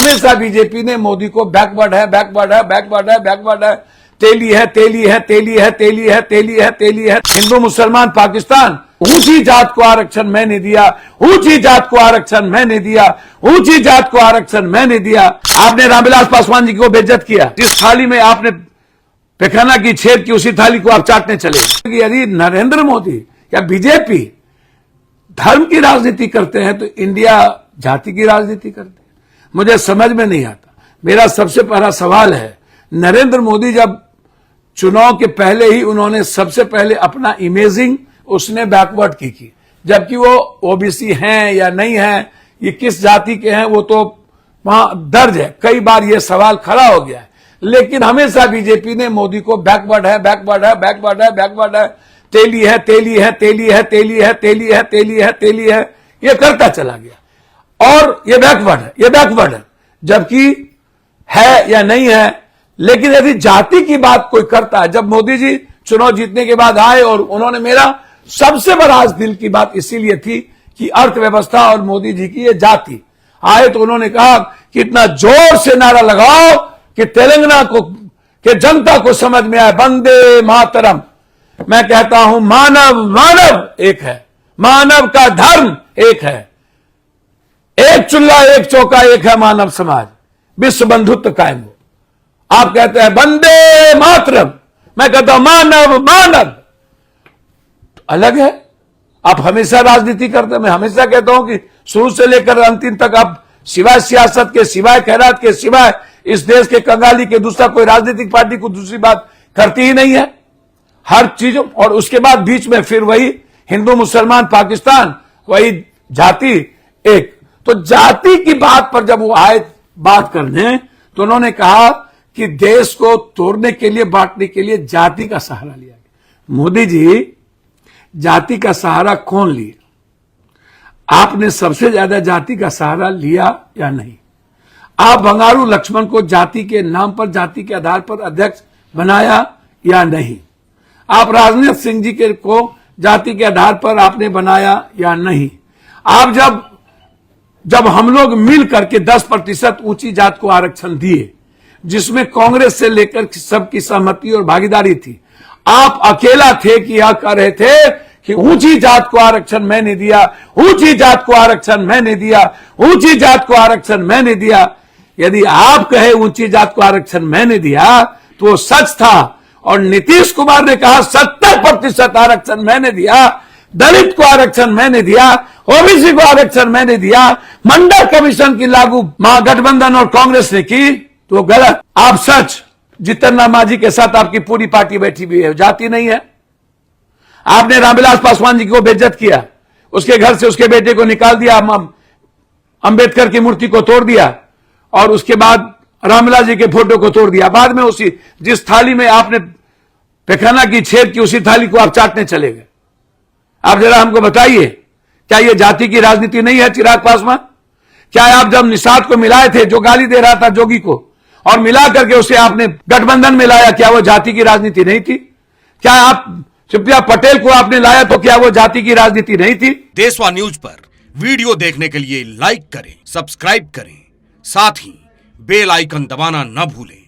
हमेशा बीजेपी ने मोदी को बैकवर्ड है, बैकवर्ड है, बैकवर्ड है, बैकवर्ड है, तेली है, तेली है, तेली है, तेली है, तेली है, तेली है। हिंदू मुसलमान पाकिस्तान, ऊंची जात को आरक्षण मैंने दिया, ऊंची जात को आरक्षण मैंने दिया, ऊंची जात को आरक्षण मैंने दिया। आपने रामविलास पासवान जी को बेइज्जत किया। जिस थाली में आपने पैखाना की छेद की, उसी थाली को आप चाटने चले। यदि नरेंद्र मोदी या बीजेपी धर्म की राजनीति करते हैं तो इंडिया जाति की राजनीति करते हैं। मुझे समझ में नहीं आता। मेरा सबसे पहला सवाल है, नरेंद्र मोदी जब चुनाव के पहले ही उन्होंने सबसे पहले अपना इमेजिंग उसने बैकवर्ड की, जबकि वो ओबीसी हैं या नहीं हैं, ये किस जाति के हैं वो तो वहां दर्ज है। कई बार ये सवाल खड़ा हो गया है, लेकिन हमेशा बीजेपी ने मोदी को बैकवर्ड है, बैकवर्ड है, बैकवर्ड है, बैकवर्ड है, तेली है, तेली है, तेली है, तेली है, तेली है, तेली है, तेली है, ये करता चला गया। और ये बैकवर्ड है, ये बैकवर्ड है, जबकि है या नहीं है। लेकिन यदि जाति की बात कोई करता है, जब मोदी जी चुनाव जीतने के बाद आए और उन्होंने, मेरा सबसे बड़ा आज दिल की बात इसीलिए थी कि अर्थव्यवस्था और मोदी जी की ये जाति आए तो उन्होंने कहा कि इतना जोर से नारा लगाओ कि तेलंगाना को के जनता को समझ में आए, वंदे मातरम। मैं कहता हूं मानव मानव एक है, मानव का धर्म एक है, एक चूल्हा एक चौका एक है मानव समाज, विश्व बंधुत्व कायम हो। आप कहते हैं वंदे मातरम, मैं कहता हूं मानव मानव अलग है। आप हमेशा राजनीति करते हैं। मैं हमेशा कहता हूं कि शुरू से लेकर अंतिम तक आप सिवाय सियासत के, सिवाय खैरात के, सिवाय इस देश के कंगाली के दूसरा कोई राजनीतिक पार्टी को दूसरी बात करती ही नहीं है हर चीजों। और उसके बाद बीच में फिर वही हिंदू मुसलमान पाकिस्तान, वही जाति एक। तो जाति की बात पर जब वो आए बात करने तो उन्होंने कहा कि देश को तोड़ने के लिए, बांटने के लिए जाति का सहारा लिया गया। मोदी जी, जाति का सहारा कौन लिया? आपने सबसे ज्यादा जाति का सहारा लिया या नहीं? आप बंगारू लक्ष्मण को जाति के नाम पर, जाति के आधार पर अध्यक्ष बनाया या नहीं? आप राजनाथ सिंह जी के को जाति के आधार पर आपने बनाया या नहीं? आप जब हम लोग मिल करके 10% ऊंची जात को आरक्षण दिए, जिसमें कांग्रेस से लेकर सबकी सहमति और भागीदारी थी, आप अकेला थे कि यह कह रहे थे कि ऊंची जात को आरक्षण मैंने दिया, ऊंची जात को आरक्षण मैंने दिया, ऊंची जात को आरक्षण मैंने दिया। यदि आप कहे ऊंची जात को आरक्षण मैंने दिया तो वो सच था। और नीतीश कुमार ने कहा 70% आरक्षण मैंने दिया, दलित को आरक्षण मैंने दिया, ओबीसी को आरक्षण मैंने दिया। मंडल कमीशन की लागू महागठबंधन और कांग्रेस ने की, तो गलत। आप सच, जितन राम मांझी के साथ आपकी पूरी पार्टी बैठी हुई है, जाति नहीं है। आपने रामविलास पासवान जी को बेइज्जत किया, उसके घर से उसके बेटे को निकाल दिया, अंबेडकर की मूर्ति को तोड़ दिया और उसके बाद रामविलास जी के फोटो को तोड़ दिया। बाद में उसी जिस थाली में आपने पैखाना की छेद की, उसी थाली को आप चाटने चले गए। आप जरा हमको बताइए, क्या यह जाति की राजनीति नहीं है चिराग पासवान? क्या आप जब निषाद को मिलाए थे, जो गाली दे रहा था जोगी को, और मिला करके उसे आपने गठबंधन में लाया, क्या वो जाति की राजनीति नहीं थी? क्या आप सुप्रिया पटेल को आपने लाया तो क्या वो जाति की राजनीति नहीं थी? देशवा न्यूज पर वीडियो देखने के लिए लाइक करें, सब्सक्राइब करें, साथ ही बेल आइकन दबाना न भूलें।